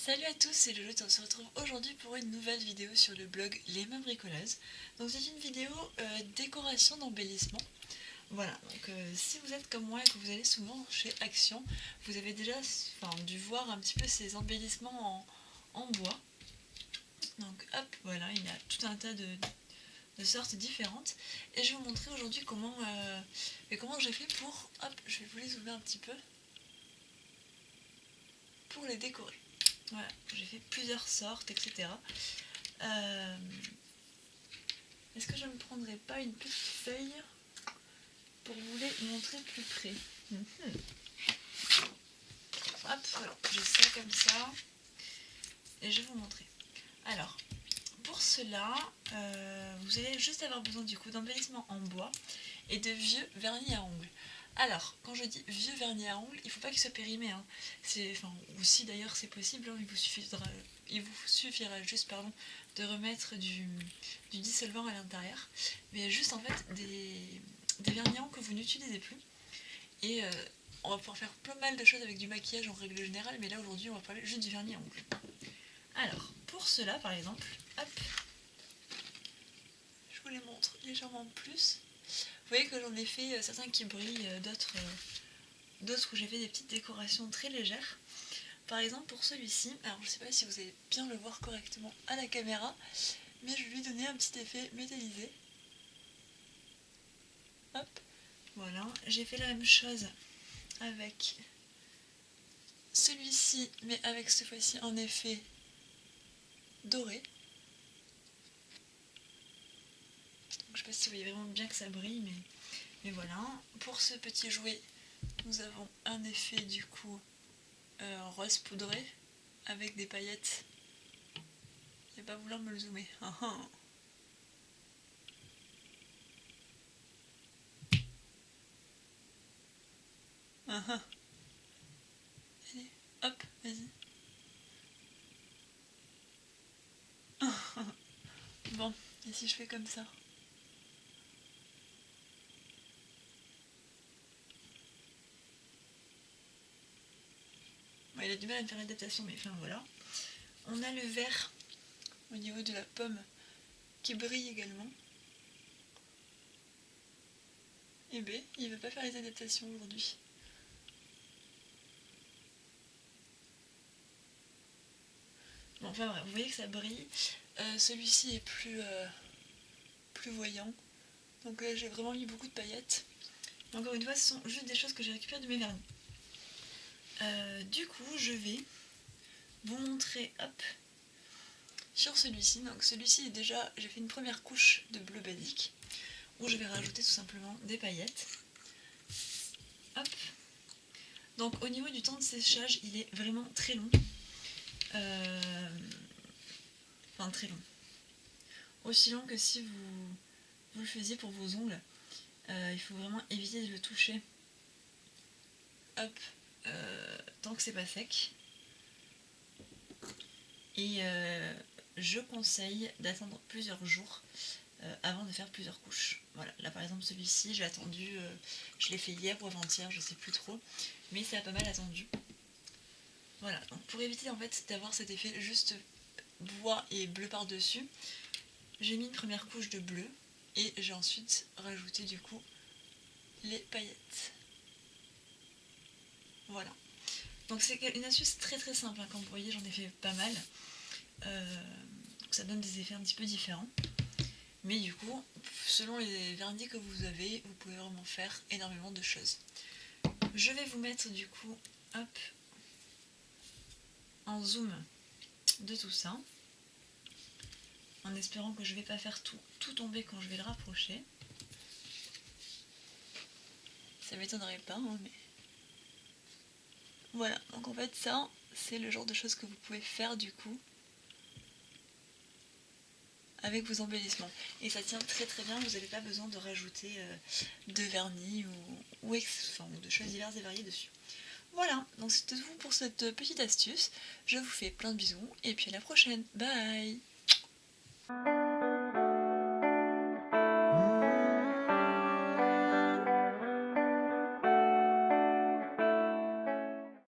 Salut à tous, c'est Jojo, on se retrouve aujourd'hui pour une nouvelle vidéo sur le blog Les Mains Bricoleuses. Donc c'est une vidéo décoration d'embellissement. Voilà, donc si vous êtes comme moi et que vous allez souvent chez Action, vous avez déjà dû voir un petit peu ces embellissements en bois. Donc hop, voilà, il y a tout un tas de sortes différentes. Et je vais vous montrer aujourd'hui comment j'ai fait pour, hop, je vais vous les ouvrir un petit peu, pour les décorer. Voilà, j'ai fait plusieurs sortes, etc. Est-ce que je ne me prendrai pas une petite feuille pour vous les montrer plus près? Hop, voilà, j'ai ça comme ça. Et je vais vous montrer. Alors, pour cela, vous allez juste avoir besoin du coup d'embellissement en bois et de vieux vernis à ongles. Alors, quand je dis vieux vernis à ongles, il ne faut pas qu'il soit périmé. Hein. Ou si d'ailleurs c'est possible, hein, il vous suffira juste de remettre du dissolvant à l'intérieur. Mais juste en fait des vernis à ongles que vous n'utilisez plus. Et on va pouvoir faire plein mal de choses avec du maquillage en règle générale, mais là aujourd'hui on va parler juste du vernis à ongles. Alors, pour cela par exemple, hop, je vous les montre légèrement plus. Vous voyez que j'en ai fait certains qui brillent, d'autres où j'ai fait des petites décorations très légères. Par exemple pour celui-ci, alors je ne sais pas si vous allez bien le voir correctement à la caméra, mais je vais lui donner un petit effet métallisé. Hop, voilà, j'ai fait la même chose avec celui-ci, mais avec cette fois-ci un effet doré. Donc, je ne sais pas si vous voyez vraiment bien que ça brille, mais voilà. Pour ce petit jouet, nous avons un effet du coup rose poudré avec des paillettes. Il ne va pas vouloir me le zoomer. Allez, hop, vas-y. Bon, et si je fais comme ça? Bon, il a du mal à me faire l'adaptation, mais enfin voilà. On a le vert au niveau de la pomme qui brille également. Et B, il ne veut pas faire les adaptations aujourd'hui. Bon, enfin bref, vous voyez que ça brille. Celui-ci est plus voyant. Donc là, j'ai vraiment mis beaucoup de paillettes. Encore une fois, ce sont juste des choses que j'ai récupérées de mes vernis. Du coup, je vais vous montrer, hop, sur celui-ci. Donc celui-ci, déjà, j'ai fait une première couche de bleu basique, où je vais rajouter tout simplement des paillettes. Hop. Donc au niveau du temps de séchage, il est vraiment très long. Enfin, très long. Aussi long que si vous le faisiez pour vos ongles. Il faut vraiment éviter de le toucher. Hop. Tant que c'est pas sec. Et je conseille d'attendre plusieurs jours avant de faire plusieurs couches. Voilà, là par exemple celui-ci, j'ai attendu, je l'ai fait hier ou avant-hier, je sais plus trop, mais ça a pas mal attendu. Voilà, donc pour éviter en fait d'avoir cet effet juste bois et bleu par-dessus, j'ai mis une première couche de bleu et j'ai ensuite rajouté du coup les paillettes. Voilà. Donc c'est une astuce très très simple, hein. Comme vous voyez, j'en ai fait pas mal. Donc ça donne des effets un petit peu différents. Mais du coup, selon les vernis que vous avez, vous pouvez vraiment faire énormément de choses. Je vais vous mettre du coup, hop, en zoom de tout ça. En espérant que je ne vais pas faire tout tomber quand je vais le rapprocher. Ça m'étonnerait pas, hein, mais... Voilà, donc en fait ça, c'est le genre de choses que vous pouvez faire du coup avec vos embellissements. Et ça tient très très bien, vous n'avez pas besoin de rajouter de vernis ou de choses diverses et variées dessus. Voilà, donc c'est tout pour cette petite astuce. Je vous fais plein de bisous et puis à la prochaine. Bye!